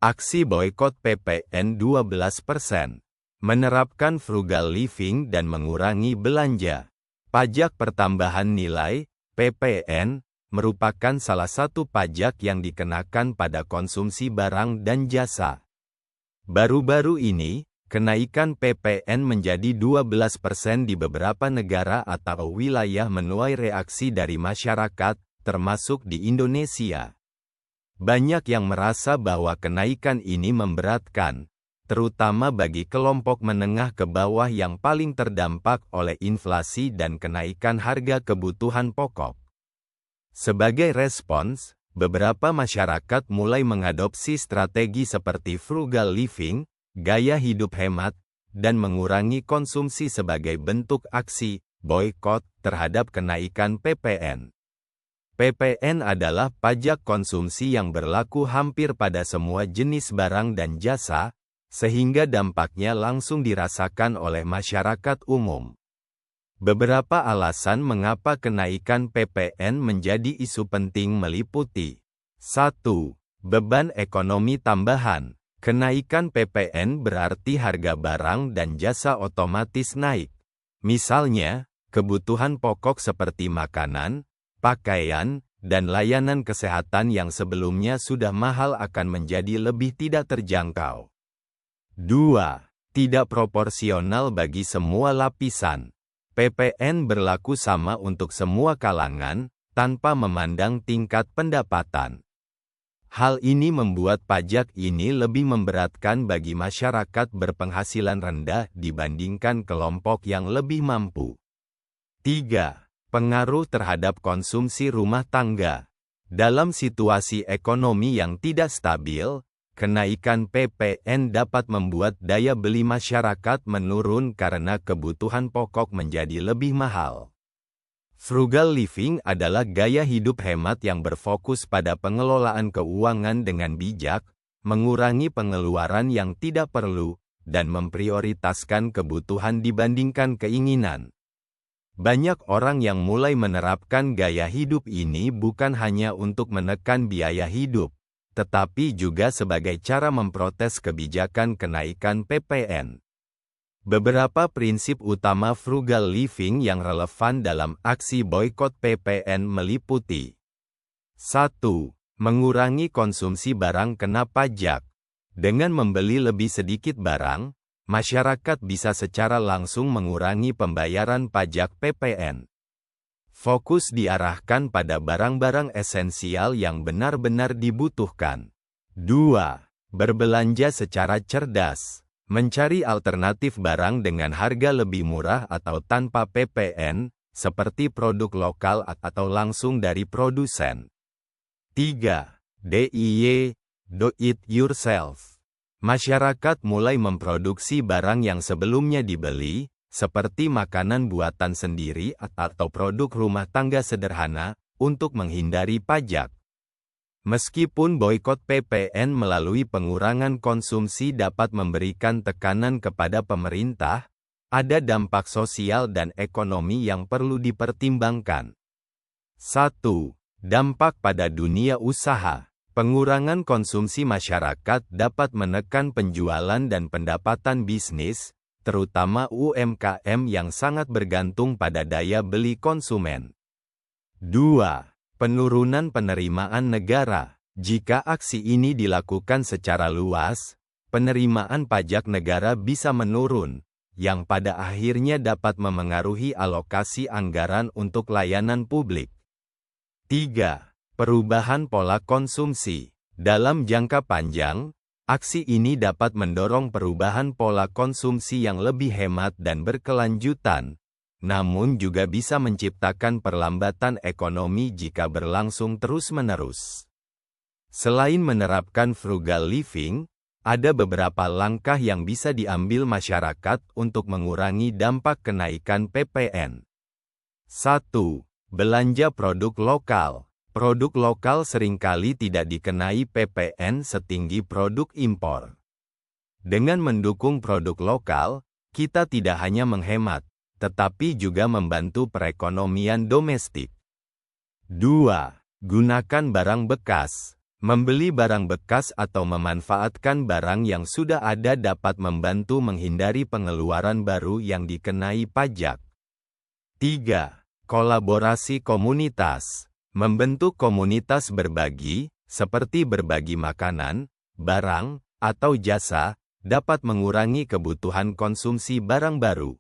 Aksi boikot PPN 12%. Menerapkan frugal living dan mengurangi belanja. Pajak pertambahan nilai, PPN, merupakan salah satu pajak yang dikenakan pada konsumsi barang dan jasa. Baru-baru ini, kenaikan PPN menjadi 12% di beberapa negara atau wilayah menuai reaksi dari masyarakat, termasuk di Indonesia. Banyak yang merasa bahwa kenaikan ini memberatkan, terutama bagi kelompok menengah ke bawah yang paling terdampak oleh inflasi dan kenaikan harga kebutuhan pokok. Sebagai respons, beberapa masyarakat mulai mengadopsi strategi seperti frugal living, gaya hidup hemat, dan mengurangi konsumsi sebagai bentuk aksi boikot terhadap kenaikan PPN. PPN adalah pajak konsumsi yang berlaku hampir pada semua jenis barang dan jasa, sehingga dampaknya langsung dirasakan oleh masyarakat umum. Beberapa alasan mengapa kenaikan PPN menjadi isu penting meliputi: 1. Beban ekonomi tambahan. Kenaikan PPN berarti harga barang dan jasa otomatis naik. Misalnya, kebutuhan pokok seperti makanan, pakaian, dan layanan kesehatan yang sebelumnya sudah mahal akan menjadi lebih tidak terjangkau. 2. Tidak proporsional bagi semua lapisan. PPN berlaku sama untuk semua kalangan, tanpa memandang tingkat pendapatan. Hal ini membuat pajak ini lebih memberatkan bagi masyarakat berpenghasilan rendah dibandingkan kelompok yang lebih mampu. 3. Pengaruh terhadap konsumsi rumah tangga. Dalam situasi ekonomi yang tidak stabil, kenaikan PPN dapat membuat daya beli masyarakat menurun karena kebutuhan pokok menjadi lebih mahal. Frugal living adalah gaya hidup hemat yang berfokus pada pengelolaan keuangan dengan bijak, mengurangi pengeluaran yang tidak perlu, dan memprioritaskan kebutuhan dibandingkan keinginan. Banyak orang yang mulai menerapkan gaya hidup ini bukan hanya untuk menekan biaya hidup, tetapi juga sebagai cara memprotes kebijakan kenaikan PPN. Beberapa prinsip utama frugal living yang relevan dalam aksi boikot PPN meliputi: 1. Mengurangi konsumsi barang kena pajak. Dengan membeli lebih sedikit barang, masyarakat bisa secara langsung mengurangi pembayaran pajak PPN. Fokus diarahkan pada barang-barang esensial yang benar-benar dibutuhkan. 2. Berbelanja secara cerdas. Mencari alternatif barang dengan harga lebih murah atau tanpa PPN, seperti produk lokal atau langsung dari produsen. 3. DIY, do it yourself. Masyarakat mulai memproduksi barang yang sebelumnya dibeli, seperti makanan buatan sendiri atau produk rumah tangga sederhana, untuk menghindari pajak. Meskipun boikot PPN melalui pengurangan konsumsi dapat memberikan tekanan kepada pemerintah, ada dampak sosial dan ekonomi yang perlu dipertimbangkan. 1. Dampak pada dunia usaha. Pengurangan konsumsi masyarakat dapat menekan penjualan dan pendapatan bisnis, terutama UMKM yang sangat bergantung pada daya beli konsumen. 2. Penurunan penerimaan negara. Jika aksi ini dilakukan secara luas, penerimaan pajak negara bisa menurun, yang pada akhirnya dapat memengaruhi alokasi anggaran untuk layanan publik. 3. Perubahan pola konsumsi. Dalam jangka panjang, aksi ini dapat mendorong perubahan pola konsumsi yang lebih hemat dan berkelanjutan, namun juga bisa menciptakan perlambatan ekonomi jika berlangsung terus-menerus. Selain menerapkan frugal living, ada beberapa langkah yang bisa diambil masyarakat untuk mengurangi dampak kenaikan PPN. 1. Belanja produk lokal. Produk lokal seringkali tidak dikenai PPN setinggi produk impor. Dengan mendukung produk lokal, kita tidak hanya menghemat, tetapi juga membantu perekonomian domestik. 2. Gunakan barang bekas. Membeli barang bekas atau memanfaatkan barang yang sudah ada dapat membantu menghindari pengeluaran baru yang dikenai pajak. 3. Kolaborasi komunitas. Membentuk komunitas berbagi, seperti berbagi makanan, barang, atau jasa, dapat mengurangi kebutuhan konsumsi barang baru.